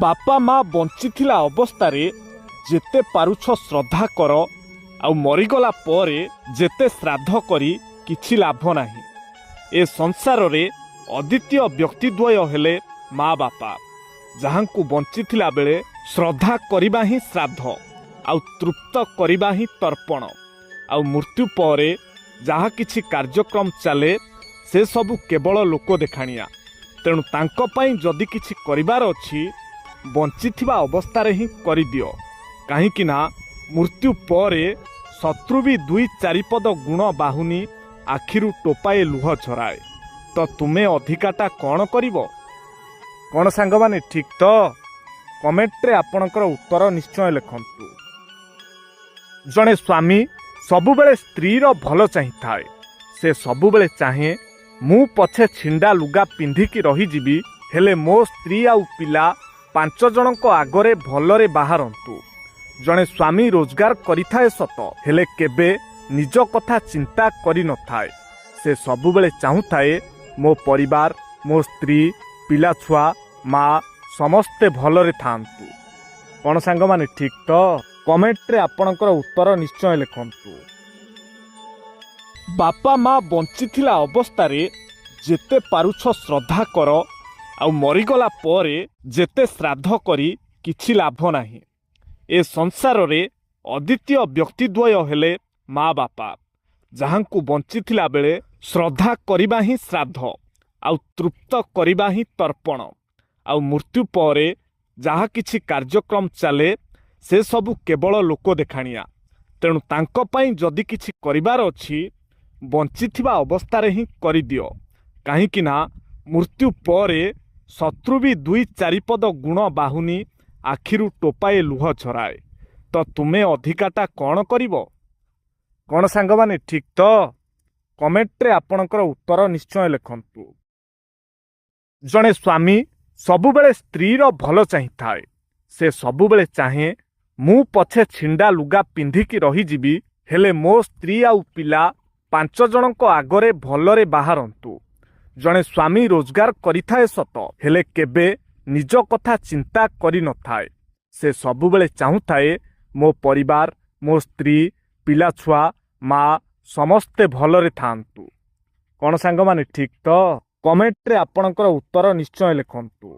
ବାପା ମା ବଞ୍ଚିଥିଲା ଅବସ୍ଥାରେ ଯେତେ ପାରୁଛ ଶ୍ରଦ୍ଧା କର, ଆଉ ମରିଗଲା ପରେ ଯେତେ ଶ୍ରାଦ୍ଧ କରି କିଛି ଲାଭ ନାହିଁ। ଏ ସଂସାରରେ ଅଦ୍ୱିତୀୟ ବ୍ୟକ୍ତିଦ୍ୱୟ ହେଲେ ମା ବାପା, ଯାହାଙ୍କୁ ବଞ୍ଚିଥିଲା ବେଳେ ଶ୍ରଦ୍ଧା କରିବା ହିଁ ଶ୍ରାଦ୍ଧ, ଆଉ ତୃପ୍ତ କରିବା ହିଁ ତର୍ପଣ, ଆଉ ମୃତ୍ୟୁ ପରେ ଯାହା କିଛି କାର୍ଯ୍ୟକ୍ରମ ଚାଲେ ସେସବୁ କେବଳ ଲୋକ ଦେଖାଣିଆ। ତେଣୁ ତାଙ୍କ ପାଇଁ ଯଦି କିଛି କରିବାର ଅଛି ବଞ୍ଚିଥିବା ଅବସ୍ଥାରେ ହିଁ କରିଦିଅ, କାହିଁକି ନା ମୃତ୍ୟୁ ପରେ ଶତ୍ରୁ ବି 2-4 ପଦ ଗୁଣ ବାହୁନି ଆଖିରୁ ଟୋପାଏ ଲୁହ ଝରାଏ। ତ ତୁମେ ଅଧିକାଟା କ'ଣ କରିବ? କ'ଣ ସାଙ୍ଗମାନେ ଠିକ୍ ତ? କମେଣ୍ଟରେ ଆପଣଙ୍କର ଉତ୍ତର ନିଶ୍ଚୟ ଲେଖନ୍ତୁ। ଜଣେ ସ୍ୱାମୀ ସବୁବେଳେ ସ୍ତ୍ରୀର ଭଲ ଚାହିଁଥାଏ। ସେ ସବୁବେଳେ ଚାହେଁ ମୁଁ ପଛେ ଛିଣ୍ଡା ଲୁଗା ପିନ୍ଧିକି ରହିଯିବି, ହେଲେ ମୋ ସ୍ତ୍ରୀ ଆଉ ପିଲା 5 ଜଣଙ୍କ ଆଗରେ ଭଲରେ ବାହାରନ୍ତୁ। ଜଣେ ସ୍ୱାମୀ ରୋଜଗାର କରିଥାଏ ସତ, ହେଲେ କେବେ ନିଜ କଥା ଚିନ୍ତା କରିନଥାଏ। ସେ ସବୁବେଳେ ଚାହୁଁଥାଏ ମୋ ପରିବାର, ମୋ ସ୍ତ୍ରୀ, ପିଲାଛୁଆ, ମା ସମସ୍ତେ ଭଲରେ ଥାଆନ୍ତୁ। କ'ଣ ସାଙ୍ଗମାନେ ଠିକ୍ ତ? କମେଣ୍ଟରେ ଆପଣଙ୍କର ଉତ୍ତର ନିଶ୍ଚୟ ଲେଖନ୍ତୁ। ବାପା ମା ବଞ୍ଚିଥିଲା ଅବସ୍ଥାରେ ଯେତେ ପାରୁଛ ଶ୍ରଦ୍ଧା କର, ଆଉ ମରିଗଲା ପରେ ଯେତେ ଶ୍ରାଦ୍ଧ କରି କିଛି ଲାଭ ନାହିଁ। ଏ ସଂସାରରେ ଅଦ୍ୱିତୀୟ ବ୍ୟକ୍ତିଦ୍ୱୟ ହେଲେ ମା ବାପା, ଯାହାଙ୍କୁ ବଞ୍ଚିଥିଲା ବେଳେ ଶ୍ରଦ୍ଧା କରିବା ହିଁ ଶ୍ରାଦ୍ଧ, ଆଉ ତୃପ୍ତ କରିବା ହିଁ ତର୍ପଣ, ଆଉ ମୃତ୍ୟୁ ପରେ ଯାହା କିଛି କାର୍ଯ୍ୟକ୍ରମ ଚାଲେ ସେସବୁ କେବଳ ଲୋକ ଦେଖାଣିଆ। ତେଣୁ ତାଙ୍କ ପାଇଁ ଯଦି କିଛି କରିବାର ଅଛି ବଞ୍ଚିଥିବା ଅବସ୍ଥାରେ ହିଁ କରିଦିଅ, କାହିଁକି ନା ମୃତ୍ୟୁ ପରେ ଶତ୍ରୁ ବି 2-4 ପଦ ଗୁଣ ବାହୁନି ଆଖିରୁ ଟୋପାଏ ଲୁହ ଝରାଏ। ତ ତୁମେ ଅଧିକାଟା କ'ଣ କରିବ? କ'ଣ ସାଙ୍ଗମାନେ ଠିକ୍ ତ? କମେଣ୍ଟରେ ଆପଣଙ୍କର ଉତ୍ତର ନିଶ୍ଚୟ ଲେଖନ୍ତୁ। ଜଣେ ସ୍ୱାମୀ ସବୁବେଳେ ସ୍ତ୍ରୀର ଭଲ ଚାହିଁଥାଏ। ସେ ସବୁବେଳେ ଚାହେଁ ମୁଁ ପଛେ ଛିଣ୍ଡା ଲୁଗା ପିନ୍ଧିକି ରହିଯିବି, ହେଲେ ମୋ ସ୍ତ୍ରୀ ଆଉ ପିଲା 5 ଜଣଙ୍କ ଆଗରେ ଭଲରେ ବାହାରନ୍ତୁ। ଜଣେ ସ୍ୱାମୀ ରୋଜଗାର କରିଥାଏ ସତ, ହେଲେ କେବେ ନିଜ କଥା ଚିନ୍ତା କରିନଥାଏ। ସେ ସବୁବେଳେ ଚାହୁଁଥାଏ ମୋ ପରିବାର, ମୋ ସ୍ତ୍ରୀ, ପିଲାଛୁଆ, ମା ସମସ୍ତେ ଭଲରେ ଥାଆନ୍ତୁ। କ'ଣ ସାଙ୍ଗମାନେ ଠିକ୍ ତ? କମେଣ୍ଟରେ ଆପଣଙ୍କର ଉତ୍ତର ନିଶ୍ଚୟ ଲେଖନ୍ତୁ।